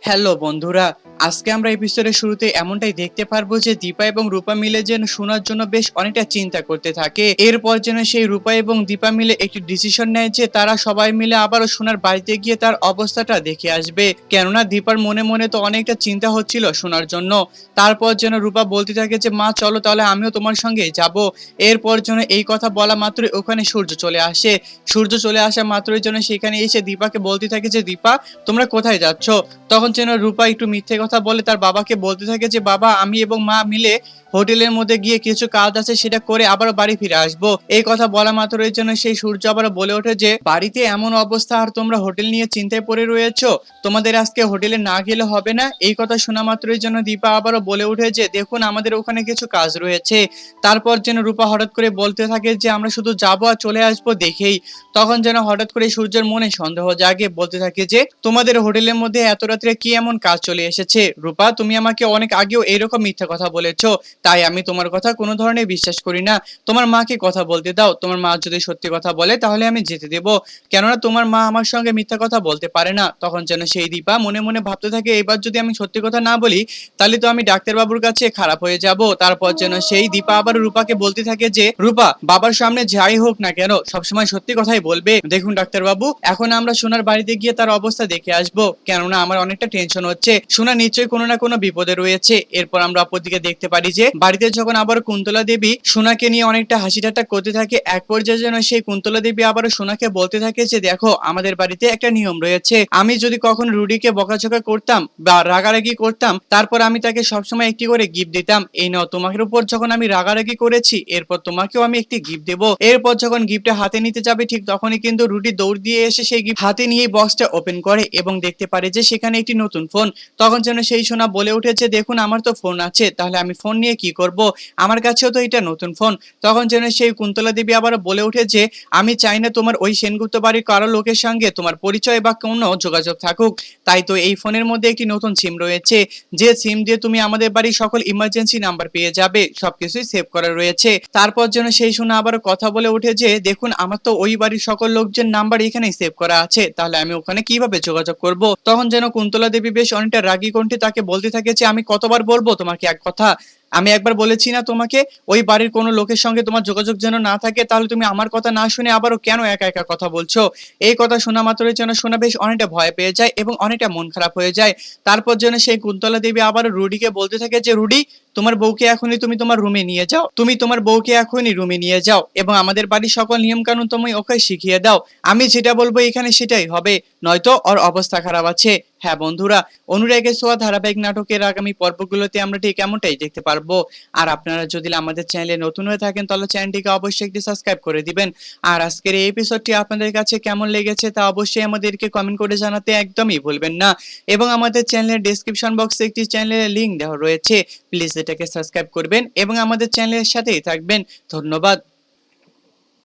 Hello বন্ধুরা, আজকে আমরা এপিসোডের শুরুতে এমনটাই দেখতে পারবো যে দীপা এবং রূপা মিলে যেন সোনার জন্য বেশ অনেকটা চিন্তা করতে থাকে। এরপর যেন সেই রূপা এবং দীপা মিলে একটি ডিসিশন নেয় যে তারা সবাই মিলে আবারও সোনার বাড়িতে গিয়ে তার অবস্থাটা দেখে আসবে। কেননা দীপার মনে মনে তো অনেকটা চিন্তা হচ্ছিল সোনার জন্য। তারপর যেন রূপা বলতে থাকে যে মা চলো তাহলে আমিও তোমার সঙ্গে যাব। এরপর যেন এই কথা বলা মাত্রই ওখানে সূর্য চলে আসে। সূর্য চলে আসা মাত্রই যেন সেখানে এসে দীপাকে বলতে থাকে যে দীপা তোমরা কোথায় যাচ্ছ। তখন যেন রূপা একটু মিথ্যে কথা বলে তার বাবাকে বলতে থাকে যে বাবা আমি এবং মা মিলে হোটেলের মধ্যে গিয়ে কিছু কাজ আছে সেটা করে আবারও বাড়ি ফিরে আসবো। এই কথা বলা মাত্রই যেন সেই সূর্য আবার বলে ওঠে যে বাড়িতে এমন অবস্থা আর তোমরা হোটেল নিয়ে চিন্তায় পড়ে রয়েছো, তোমাদের আজকে হোটেলে না গেলে হবে না। এই কথা শোনা মাত্রই যেন দীপা আবারও বলে ওঠে যে দেখুন আমাদের ওখানে কিছু কাজ রয়েছে। তারপর যেন রূপা হঠাৎ করে বলতে থাকে যে আমরা শুধু যাবো আর চলে আসবো দেখেই। তখন যেন হঠাৎ করে সূর্যের মনে সন্দেহ জাগে, বলতে থাকে যে তোমাদের হোটেলের মধ্যে এত রাত্রে কি এমন কাজ চলে এসেছে। রূপা তুমি আমাকে অনেক আগেও এইরকম মিথ্যা কথা বলেছো, তাই আমি তোমার কথা কোনো ধরনের বিশ্বাস করি না। তোমার মাকে কথা বলতে দাও, তোমার মা যদি সত্যি কথা বলে তাহলে আমি যেতে দেবো, কেননা তোমার মা আমার সঙ্গে মিথ্যা কথা বলতে পারে না। তখন যেন সেই দীপা মনে মনে ভাবতে থাকে এবার যদি আমি সত্যি কথা না বলি তাহলে তো আমি ডাক্তারবাবুর কাছে খারাপ হয়ে যাব। তারপর যেন সেই দীপা আবার রূপাকে বলতে থাকে যে রূপা বাবার সামনে যাই হোক না কেন সবসময় সত্যি কথাই বলবে। দেখুন ডাক্তারবাবু এখন আমরা সোনার বাড়িতে গিয়ে তার অবস্থা দেখে আসবো, কেননা আমার অনেকটা টেনশন হচ্ছে, সোনা নিশ্চয়ই কোনো না কোনো বিপদে রয়েছে। এরপর আমরা অপরদিকে দেখতে পারি যে বাড়িতে যখন আবার কুন্তলা দেবী সোনাকে নিয়ে অনেকটা হাসি ঠাট্টা করতে থাকে, এক পর্যায়ে যেন সেই কুন্তলা দেবী আবার সোনাকে বলতে থাকে যে দেখো আমাদের বাড়িতে একটা নিয়ম রয়েছে, আমি যদি কখন রুডিকে বকাঝকা করতাম বা রাগারাগি করতাম তারপর আমি তাকে সবসময় একটি করে গিফট দিতাম। এই নাও তোমার উপর যখন আমি রাগারাগি করেছি এরপর তোমাকেও আমি একটি গিফট দেবো। এরপর যখন গিফটটা হাতে নিতে যাবে ঠিক তখনই কিন্তু রুডি দৌড় দিয়ে এসে সেই গিফট হাতে নিয়ে বক্সটা ওপেন করে এবং দেখতে পারে যে সেখানে একটি নতুন ফোন। তখন যেন সেই সোনা বলে উঠেছে দেখুন আমার তো ফোন আছে, তাহলে আমি ফোন নিয়ে কি করব, আমার কাছেও তো এটা নতুন ফোন। তখন যেন সেই কুন্তলা দেবী আবার বলে উঠে যে আমি চাই না তোমার ওই সেনগুপ্ত বাড়ির কারো লোকের সঙ্গে তোমার পরিচয় বা কোনো যোগাযোগ থাকুক, তাই তো এই ফোনের মধ্যে একটি নতুন সিম রয়েছে, যে সিম দিয়ে তুমি আমাদের বাড়ির সকল ইমার্জেন্সি নাম্বার পেয়ে যাবে, সবকিছুই সেভ করা রয়েছে। তারপর যেন সেই সোনা আবার কথা বলে উঠে যে দেখুন আমার তো ওই বাড়ির সকল লোকজন নাম্বার এখানেই সেভ করা আছে, তাহলে আমি ওখানে কিভাবে যোগাযোগ করব। তখন যেন কুন্তলা দেবী বেশ অনেকটা রাগী কণ্ঠে তাকে বলতে থাকে যে আমি কতবার বলবো তোমাকে এক কথা, আমি একবার বলেছি না তোমাকে ওই বাড়ির কোনো লোকের সঙ্গে তোমার যোগাযোগ যেন না থাকে, তাহলে তুমি আমার কথা না শুনে আবারও কেন একা একা কথা বলছো। এই কথা শোনা মাত্রই যেন শোনা বেশ অনেকটা ভয় পেয়ে যায় এবং অনেকটা মন খারাপ হয়ে যায়। তারপর যেন সেই কুন্তলা দেবী আবার রুডিকে বলতে থাকে যে রুডি তোমার বউকে এখনই তুমি তোমার রুমে নিয়ে যাও, তুমি তোমার বউকে এখনই রুমে নিয়ে যাও এবং আমাদের বাড়ির সকল নিয়ম কানুন তুমি ওকে শিখিয়ে দাও, আমি যেটা বলবো এখানে সেটাই হবে, নয়তো ওর অবস্থা খারাপ আছে। হ্যাঁ বন্ধুরা, অনুরাগের ছোঁয়া ধারাবাহিক নাটকের আগামী পর্বগুলোতে আমরা ঠিক এমনটাই দেখতে পারবো। আর আপনারা যদি আমাদের চ্যানেলে নতুন হয়ে থাকেন তাহলে চ্যানেলটিকে অবশ্যই একটি সাবস্ক্রাইব করে দিবেন। আর আজকের এই এপিসোডটি আপনাদের কাছে কেমন লেগেছে তা অবশ্যই আমাদেরকে কমেন্ট করে জানাতে একদমই ভুলবেন না। এবং আমাদের চ্যানেলের ডেসক্রিপশন বক্সে একটি চ্যানেলের লিংক দেওয়া রয়েছে, প্লিজ এটাকে সাবস্ক্রাইব করবেন এবং আমাদের চ্যানেলের সাথেই থাকবেন। ধন্যবাদ।